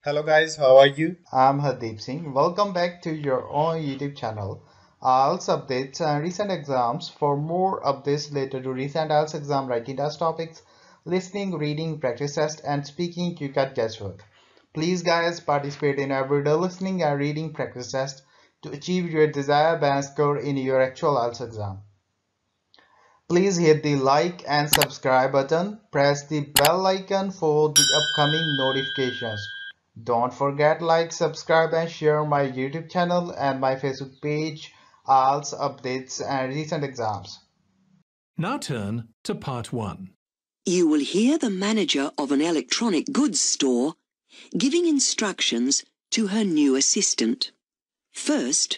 Hello guys, how are you? I'm Hardeep Singh. Welcome back to your own YouTube channel. IELTS updates and recent exams. For more updates related to recent IELTS exam writing test topics, listening, reading, practice test, and speaking, you can guesswork. Please guys participate in everyday listening and reading practice test to achieve your desired band score in your actual IELTS exam. Please hit the like and subscribe button. Press the bell icon for the upcoming notifications. Don't forget like, subscribe and share my YouTube channel and my Facebook page, IELTS updates and recent exams. Now turn to part 1. You will hear the manager of an electronic goods store giving instructions to her new assistant. First,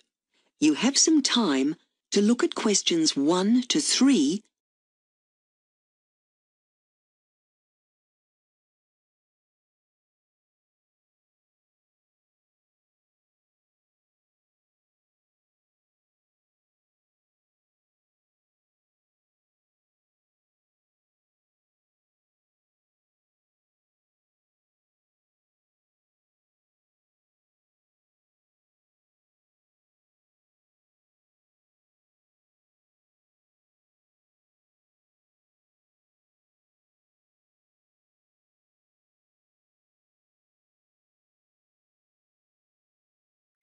you have some time to look at questions 1 to 3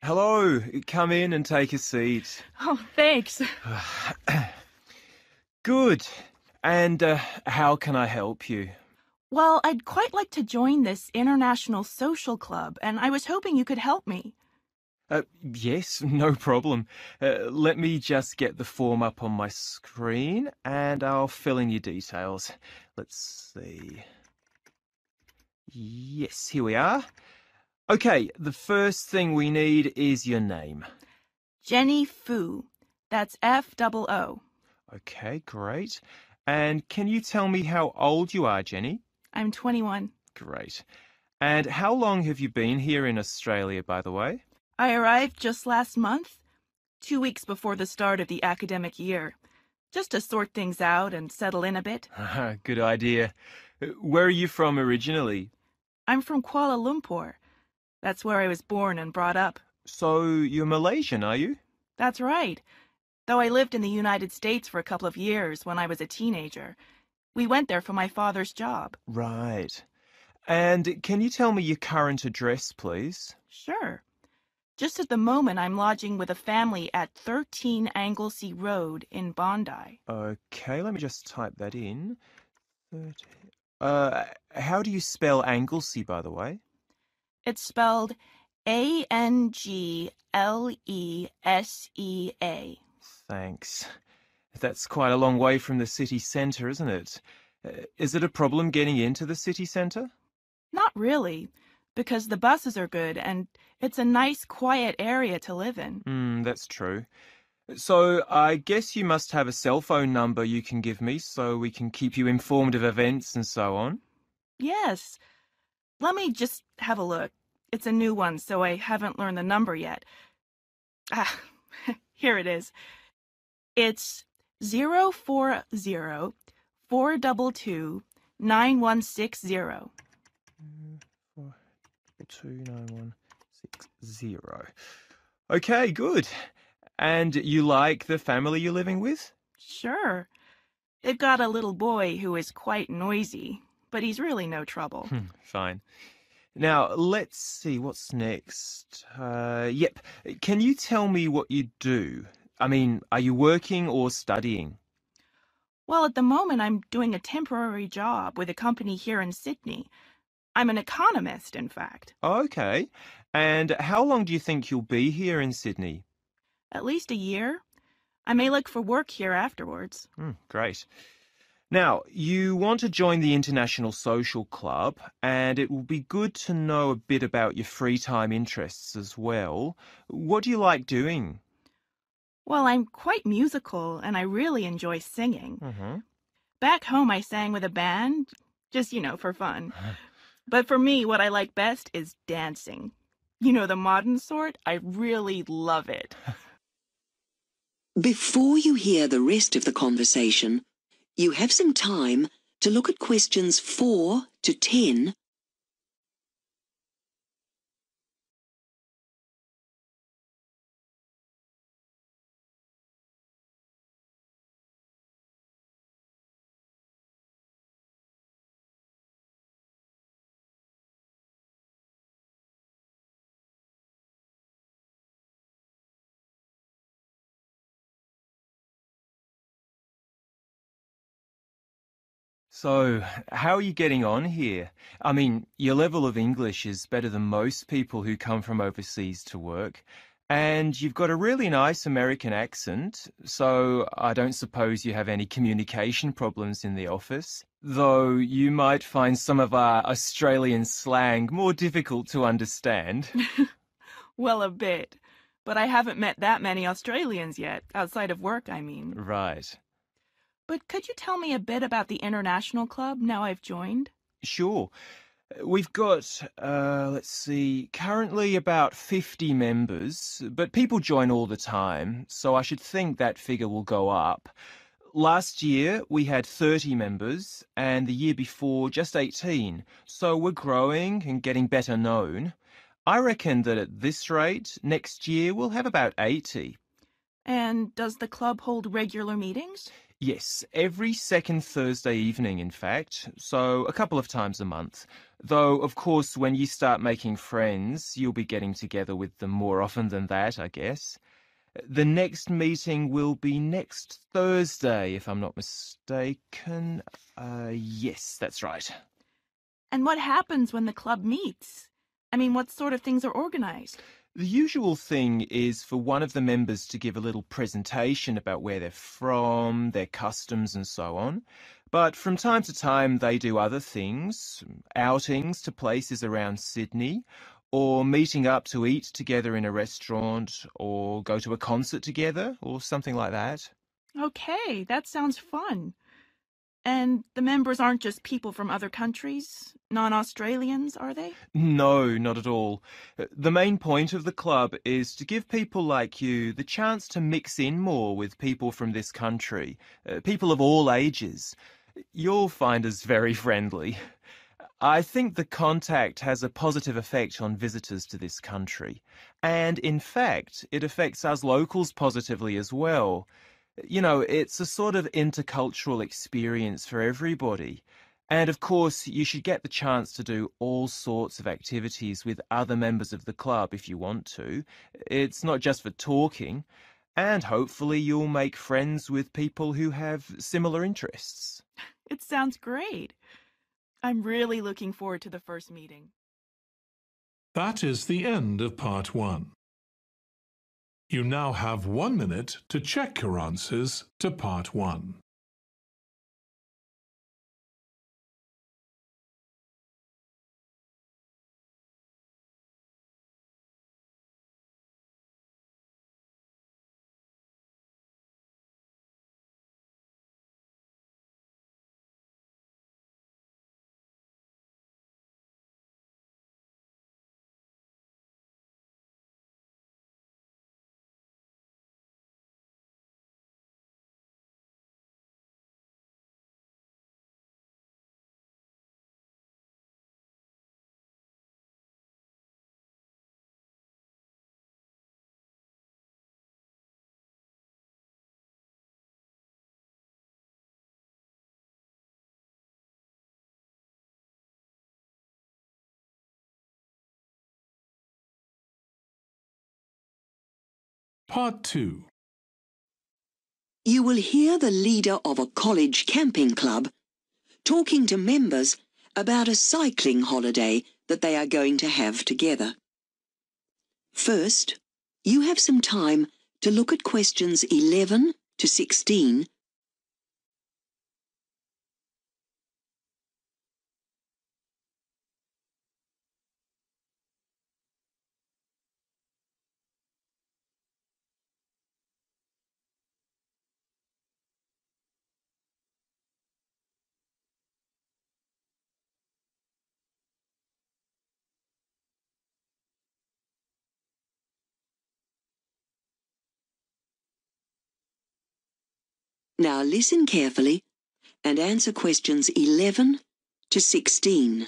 Hello, come in and take a seat. Oh, thanks. Good. And how can I help you? Well, I'd quite like to join this international social club, and I was hoping you could help me. Yes, no problem. Let me just get the form up on my screen and I'll fill in your details. Let's see. Yes, here we are. Okay, the first thing we need is your name. Jenny Fu. That's F-O-O. Okay, great. And can you tell me how old you are, Jenny? I'm 21. Great. And how long have you been here in Australia, by the way? I arrived just last month, 2 weeks before the start of the academic year, just to sort things out and settle in a bit. Good idea. Where are you from originally? I'm from Kuala Lumpur. That's where I was born and brought up. So you're Malaysian, are you? That's right. Though I lived in the United States for a couple of years when I was a teenager. We went there for my father's job. Right. And can you tell me your current address, please? Sure. Just at the moment, I'm lodging with a family at 13 Anglesey Road in Bondi. Okay, let me just type that in. How do you spell Anglesey, by the way? It's spelled Anglesea. Thanks. That's quite a long way from the city centre, isn't it? Is it a problem getting into the city centre? Not really, because the buses are good and it's a nice, quiet area to live in. That's true. So I guess you must have a cell phone number you can give me so we can keep you informed of events and so on. Yes. Let me just have a look. It's a new one, so I haven't learned the number yet. Here it is. It's 040-422-9160. 4229160. Okay, good. And you like the family you're living with? Sure. They've got a little boy who is quite noisy, but he's really no trouble. Fine. Now, let's see, what's next? Yep. Can you tell me what you do? I mean, are you working or studying? Well, at the moment, I'm doing a temporary job with a company here in Sydney. I'm an economist, in fact. Okay. And how long do you think you'll be here in Sydney? At least a year. I may look for work here afterwards. Great. Now, you want to join the International Social Club, and it will be good to know a bit about your free time interests as well. What do you like doing? Well, I'm quite musical, and I really enjoy singing. Back home, I sang with a band, just, for fun. But for me, what I like best is dancing. The modern sort, I really love it. Before you hear the rest of the conversation, you have some time to look at questions 4 to 10 So, how are you getting on here? I mean, your level of English is better than most people who come from overseas to work. And you've got a really nice American accent, so I don't suppose you have any communication problems in the office. Though you might find some of our Australian slang more difficult to understand. Well, a bit. But I haven't met that many Australians yet, outside of work, I mean. Right. But could you tell me a bit about the international club now I've joined? Sure. We've got, let's see, currently about 50 members, but people join all the time, so I should think that figure will go up. Last year, we had 30 members, and the year before, just 18, so we're growing and getting better known. I reckon that at this rate, next year we'll have about 80. And does the club hold regular meetings? Yes, every second Thursday evening, in fact, so a couple of times a month. Though, of course, when you start making friends, you'll be getting together with them more often than that, I guess. The next meeting will be next Thursday, if I'm not mistaken. Yes, that's right. And what happens when the club meets? I mean, what sort of things are organized? The usual thing is for one of the members to give a little presentation about where they're from, their customs and so on. But from time to time they do other things, outings to places around Sydney, or meeting up to eat together in a restaurant, or go to a concert together, or something like that. Okay, that sounds fun. And the members aren't just people from other countries? Non-Australians, are they? No, not at all. The main point of the club is to give people like you the chance to mix in more with people from this country, people of all ages. You'll find us very friendly. I think the contact has a positive effect on visitors to this country. And in fact, it affects us locals positively as well. You know, it's a sort of intercultural experience for everybody. And of course, you should get the chance to do all sorts of activities with other members of the club if you want to. It's not just for talking. And hopefully you'll make friends with people who have similar interests. It sounds great. I'm really looking forward to the first meeting. That is the end of part 1. You now have 1 minute to check your answers to part 1. Part 2. You will hear the leader of a college camping club talking to members about a cycling holiday that they are going to have together. First, you have some time to look at questions 11 to 16. Now listen carefully and answer questions 11 to 16.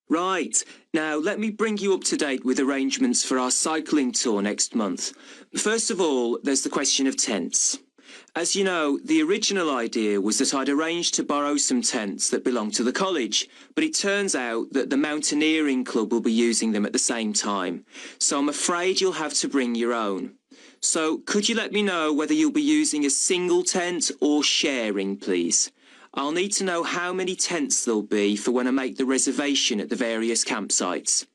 Right, now let me bring you up to date with arrangements for our cycling tour next month. First of all, there's the question of tents. As you know, the original idea was that I'd arranged to borrow some tents that belong to the college, but it turns out that the mountaineering club will be using them at the same time, so I'm afraid you'll have to bring your own. So could you let me know whether you'll be using a single tent or sharing, please? I'll need to know how many tents there'll be for when I make the reservation at the various campsites.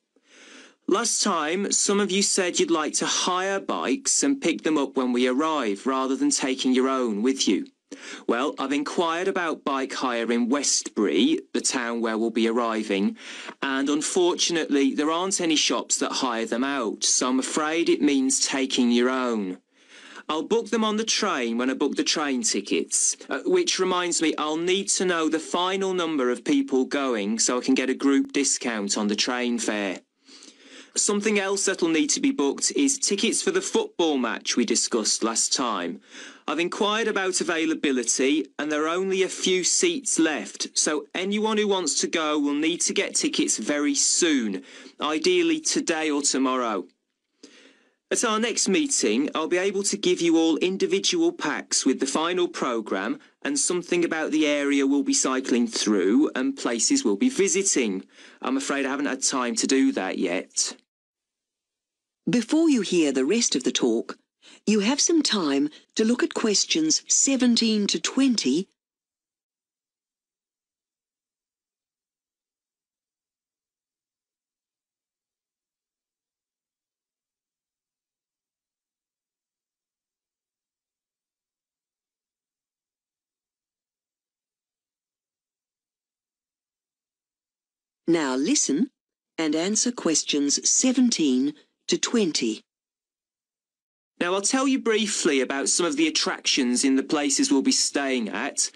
Last time, some of you said you'd like to hire bikes and pick them up when we arrive, rather than taking your own with you. Well, I've inquired about bike hire in Westbury, the town where we'll be arriving, and unfortunately there aren't any shops that hire them out, so I'm afraid it means taking your own. I'll book them on the train when I book the train tickets, which reminds me I'll need to know the final number of people going so I can get a group discount on the train fare. Something else that'll need to be booked is tickets for the football match we discussed last time. I've inquired about availability and there are only a few seats left, so anyone who wants to go will need to get tickets very soon, ideally today or tomorrow. At our next meeting, I'll be able to give you all individual packs with the final programme and something about the area we'll be cycling through and places we'll be visiting. I'm afraid I haven't had time to do that yet. Before you hear the rest of the talk, you have some time to look at questions 17 to 20 Now listen and answer questions 17 to 20. Now I'll tell you briefly about some of the attractions in the places we'll be staying at.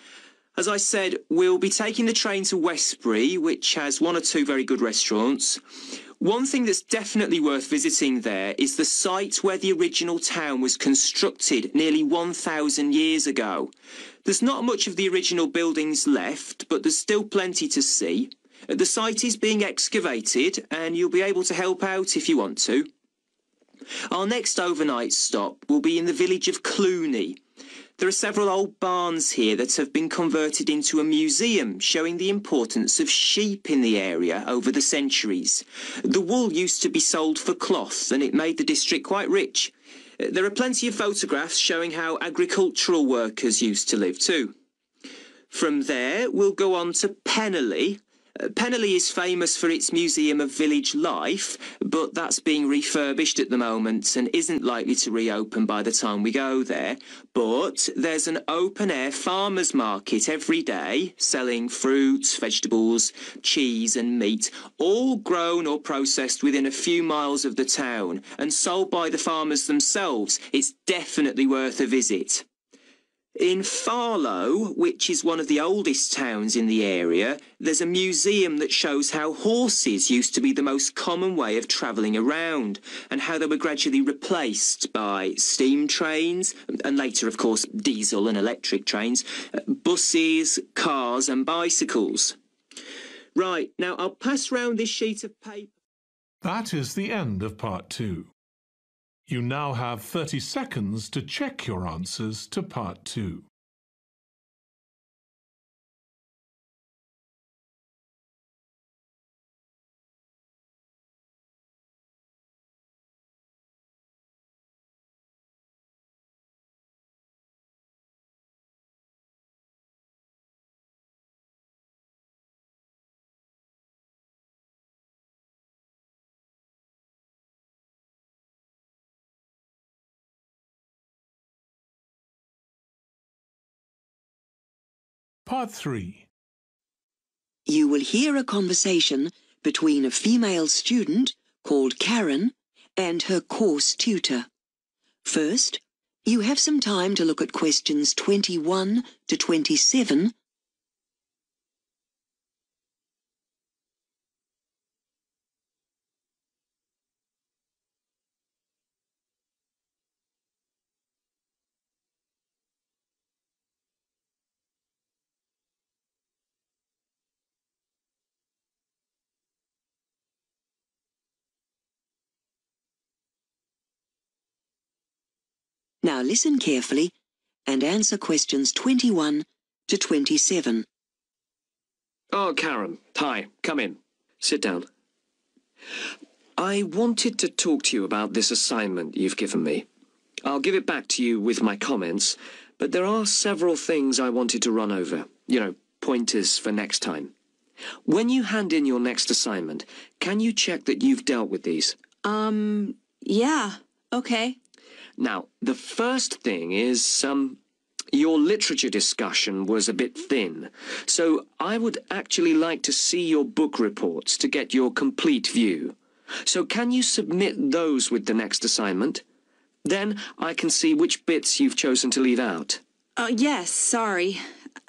As I said, we'll be taking the train to Westbury, which has one or two very good restaurants. One thing that's definitely worth visiting there is the site where the original town was constructed nearly 1,000 years ago. There's not much of the original buildings left, but there's still plenty to see. The site is being excavated and you'll be able to help out if you want to. Our next overnight stop will be in the village of Cluny. There are several old barns here that have been converted into a museum showing the importance of sheep in the area over the centuries. The wool used to be sold for cloth and it made the district quite rich. There are plenty of photographs showing how agricultural workers used to live too. From there we'll go on to Pennerley. Pennerley is famous for its Museum of Village Life, but that's being refurbished at the moment and isn't likely to reopen by the time we go there. But there's an open-air farmers market every day, selling fruits, vegetables, cheese and meat, all grown or processed within a few miles of the town and sold by the farmers themselves. It's definitely worth a visit. In Farlow, which is one of the oldest towns in the area, there's a museum that shows how horses used to be the most common way of travelling around and how they were gradually replaced by steam trains and later, of course, diesel and electric trains, buses, cars and bicycles. Right, now I'll pass round this sheet of paper. That is the end of part 2. You now have 30 seconds to check your answers to part 2. Part 3. You will hear a conversation between a female student called Karen and her course tutor. First, you have some time to look at questions 21 to 27. Now listen carefully and answer questions 21 to 27. Oh, Karen. Hi. Come in. Sit down. I wanted to talk to you about this assignment you've given me. I'll give it back to you with my comments, but there are several things I wanted to run over. pointers for next time. When you hand in your next assignment, can you check that you've dealt with these? Yeah, okay. Now, the first thing is, your literature discussion was a bit thin, so I would actually like to see your book reports to get your complete view. So can you submit those with the next assignment? Then I can see which bits you've chosen to leave out. Yes, sorry.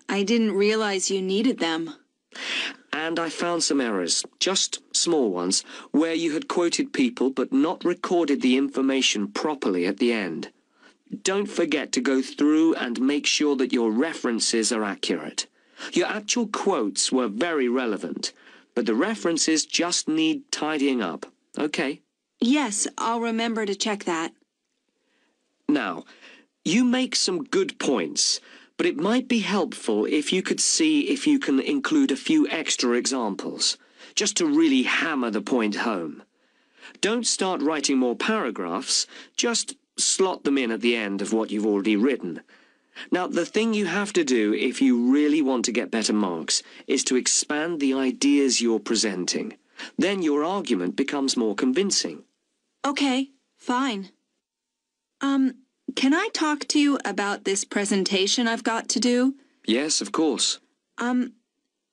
I didn't realize you needed them. And I found some errors, just small ones, where you had quoted people but not recorded the information properly at the end. Don't forget to go through and make sure that your references are accurate. Your actual quotes were very relevant, but the references just need tidying up, okay? Yes, I'll remember to check that. Now, you make some good points, but it might be helpful if you could see if you can include a few extra examples, just to really hammer the point home. Don't start writing more paragraphs, just slot them in at the end of what you've already written. Now, the thing you have to do if you really want to get better marks is to expand the ideas you're presenting. Then your argument becomes more convincing. Okay, fine. Can I talk to you about this presentation I've got to do? Yes, of course. Am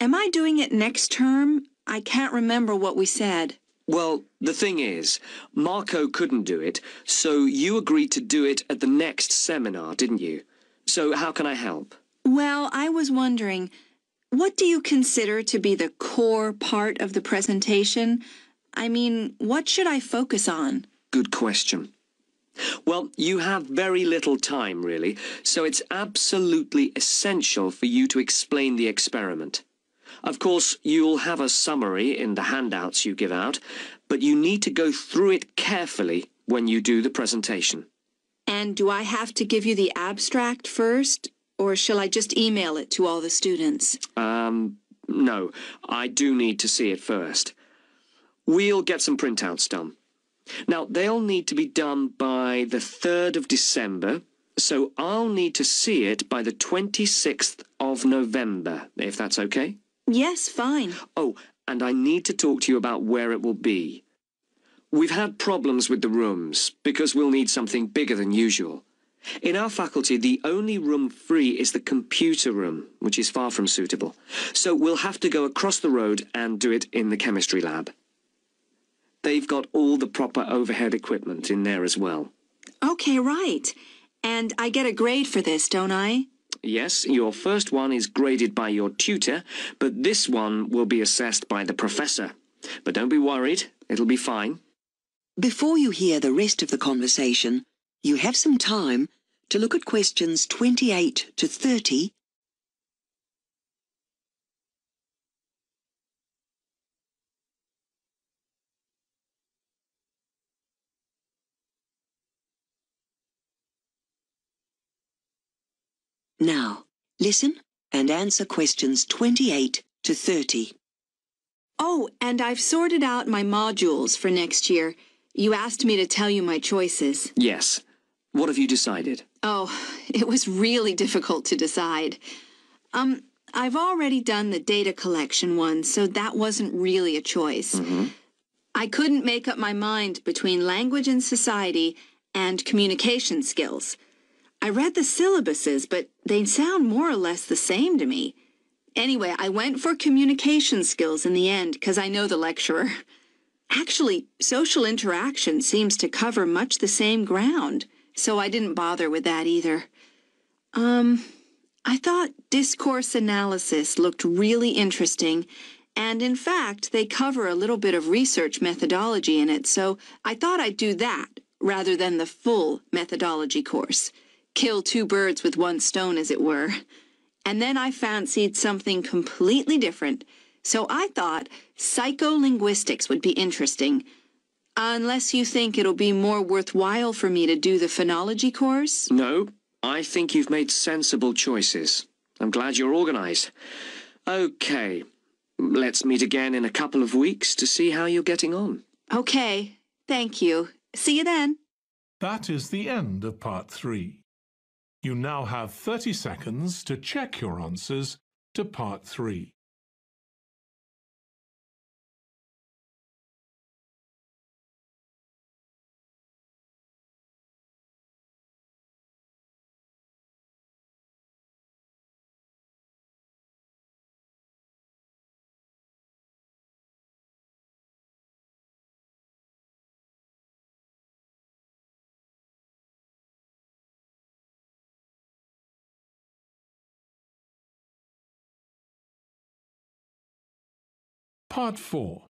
I doing it next term? I can't remember what we said. Well, the thing is, Marco couldn't do it, so you agreed to do it at the next seminar, didn't you? So how can I help? Well, I was wondering, what do you consider to be the core part of the presentation? I mean, what should I focus on? Good question. Well, you have very little time, really, so it's absolutely essential for you to explain the experiment. Of course, you'll have a summary in the handouts you give out, but you need to go through it carefully when you do the presentation. And do I have to give you the abstract first, or shall I just email it to all the students? No, I do need to see it first. We'll get some printouts done. Now, they'll need to be done by the 3rd of December, so I'll need to see it by the 26th of November, if that's okay? Yes, fine. Oh, and I need to talk to you about where it will be. We've had problems with the rooms, because we'll need something bigger than usual. In our faculty, the only room free is the computer room, which is far from suitable. So we'll have to go across the road and do it in the chemistry lab. They've got all the proper overhead equipment in there as well. Okay, right. And I get a grade for this, don't I? Yes, your first one is graded by your tutor, but this one will be assessed by the professor. But don't be worried, it'll be fine. Before you hear the rest of the conversation, you have some time to look at questions 28 to 30. Now, listen and answer questions 28 to 30. Oh, and I've sorted out my modules for next year. You asked me to tell you my choices. Yes. What have you decided? Oh, it was really difficult to decide. I've already done the data collection one, so that wasn't really a choice. I couldn't make up my mind between language and society and communication skills. I read the syllabuses, but they sound more or less the same to me. Anyway, I went for communication skills in the end because I know the lecturer. Actually, social interaction seems to cover much the same ground, so I didn't bother with that either. I thought discourse analysis looked really interesting, and in fact, they cover a little bit of research methodology in it, so I thought I'd do that rather than the full methodology course. Kill two birds with one stone, as it were. And then I fancied something completely different, so I thought psycholinguistics would be interesting. Unless you think it'll be more worthwhile for me to do the phonology course? No, I think you've made sensible choices. I'm glad you're organized. Okay, let's meet again in a couple of weeks to see how you're getting on. Okay, thank you. See you then. That is the end of part 3. You now have 30 seconds to check your answers to Part 3. Part 4.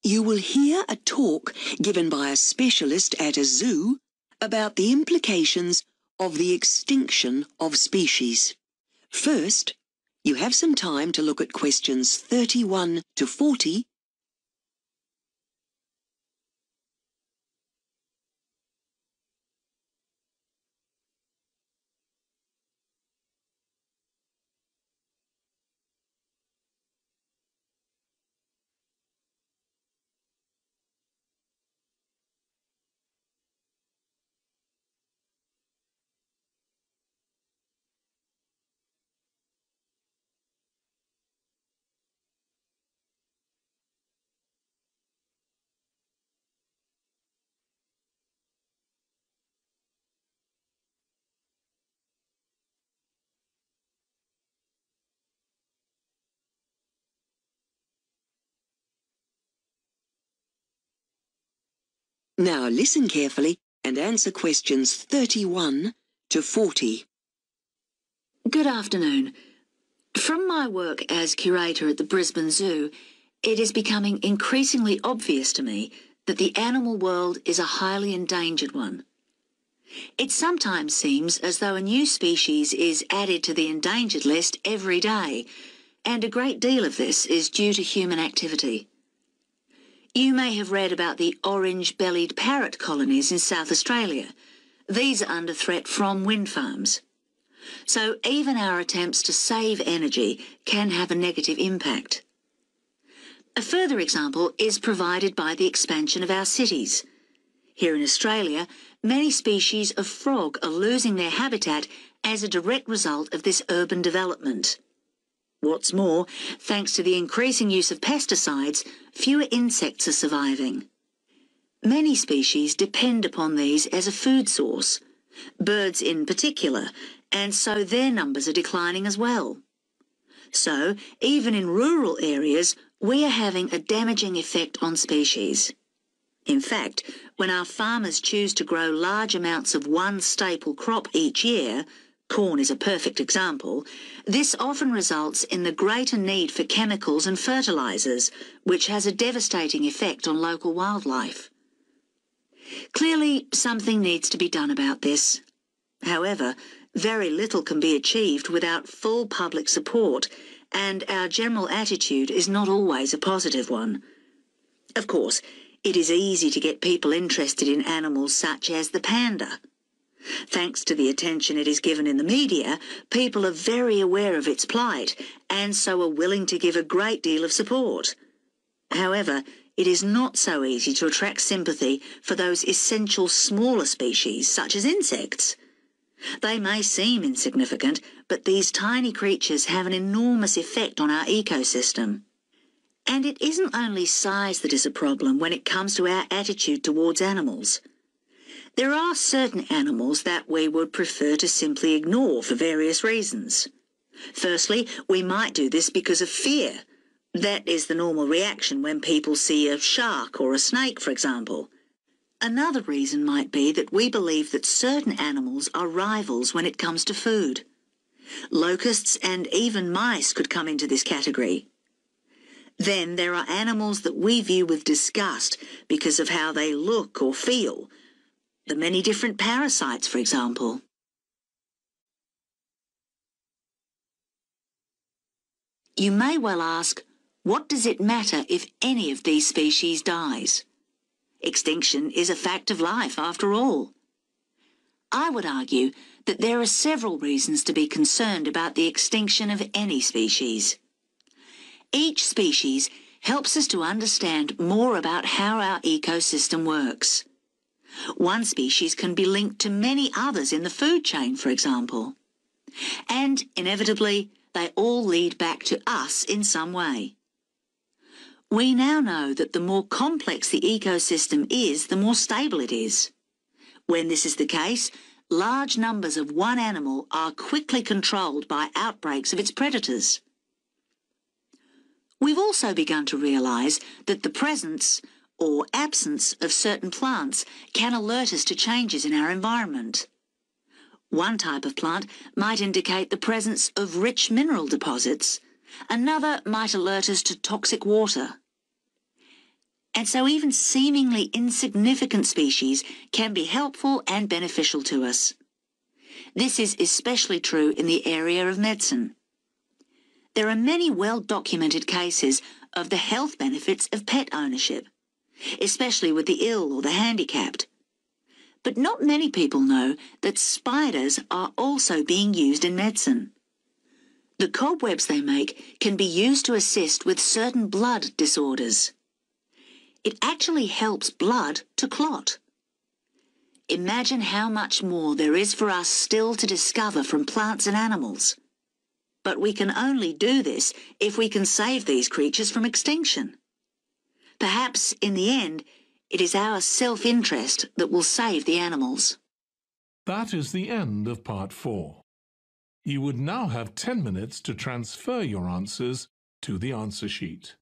You will hear a talk given by a specialist at a zoo about the implications of the extinction of species. First, you have some time to look at questions 31 to 40. Now listen carefully and answer questions 31 to 40. Good afternoon. From my work as curator at the Brisbane Zoo, it is becoming increasingly obvious to me that the animal world is a highly endangered one. It sometimes seems as though a new species is added to the endangered list every day, and a great deal of this is due to human activity. You may have read about the orange-bellied parrot colonies in South Australia. These are under threat from wind farms. So even our attempts to save energy can have a negative impact. A further example is provided by the expansion of our cities. Here in Australia, many species of frog are losing their habitat as a direct result of this urban development. What's more, thanks to the increasing use of pesticides, fewer insects are surviving. Many species depend upon these as a food source, birds in particular, and so their numbers are declining as well. So, even in rural areas, we are having a damaging effect on species. In fact, when our farmers choose to grow large amounts of one staple crop each year, corn is a perfect example, this often results in the greater need for chemicals and fertilisers, which has a devastating effect on local wildlife. Clearly, something needs to be done about this. However, very little can be achieved without full public support, and our general attitude is not always a positive one. Of course, it is easy to get people interested in animals such as the panda. Thanks to the attention it is given in the media, people are very aware of its plight and so are willing to give a great deal of support. However, it is not so easy to attract sympathy for those essential smaller species such as insects. They may seem insignificant, but these tiny creatures have an enormous effect on our ecosystem. And it isn't only size that is a problem when it comes to our attitude towards animals. There are certain animals that we would prefer to simply ignore for various reasons. Firstly, we might do this because of fear. That is the normal reaction when people see a shark or a snake, for example. Another reason might be that we believe that certain animals are rivals when it comes to food. Locusts and even mice could come into this category. Then there are animals that we view with disgust because of how they look or feel. The many different parasites, for example. You may well ask, what does it matter if any of these species dies? Extinction is a fact of life, after all. I would argue that there are several reasons to be concerned about the extinction of any species. Each species helps us to understand more about how our ecosystem works. One species can be linked to many others in the food chain, for example. And, inevitably, they all lead back to us in some way. We now know that the more complex the ecosystem is, the more stable it is. When this is the case, large numbers of one animal are quickly controlled by outbreaks of its predators. We've also begun to realise that the presence or absence of certain plants can alert us to changes in our environment. One type of plant might indicate the presence of rich mineral deposits. Another might alert us to toxic water. And so even seemingly insignificant species can be helpful and beneficial to us. This is especially true in the area of medicine. There are many well-documented cases of the health benefits of pet ownership, especially with the ill or the handicapped. But not many people know that spiders are also being used in medicine. The cobwebs they make can be used to assist with certain blood disorders. It actually helps blood to clot. Imagine how much more there is for us still to discover from plants and animals. But we can only do this if we can save these creatures from extinction. Perhaps, in the end, it is our self-interest that will save the animals. That is the end of part 4. You would now have 10 minutes to transfer your answers to the answer sheet.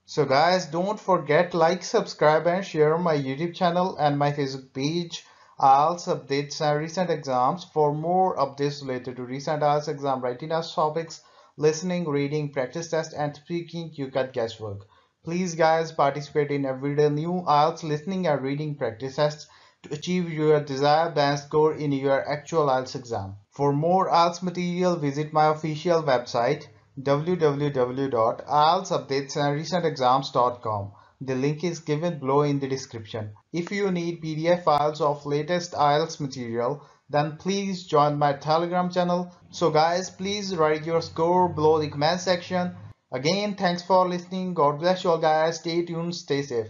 So guys, don't forget like, subscribe and share my YouTube channel and my Facebook page, IELTS updates and recent exams. For more updates related to recent IELTS exam writing test topics, listening, reading, practice test and speaking, you got guesswork. Please guys, participate in everyday new IELTS listening and reading practice tests to achieve your desired band score in your actual IELTS exam. For more IELTS material, visit my official website www.ieltsupdatesandrecentexams.com. The link is given below in the description. If you need PDF files of latest IELTS material, then please join my Telegram channel. So guys, please write your score below the comment section. Again, thanks for listening. God bless you all guys. Stay tuned, stay safe.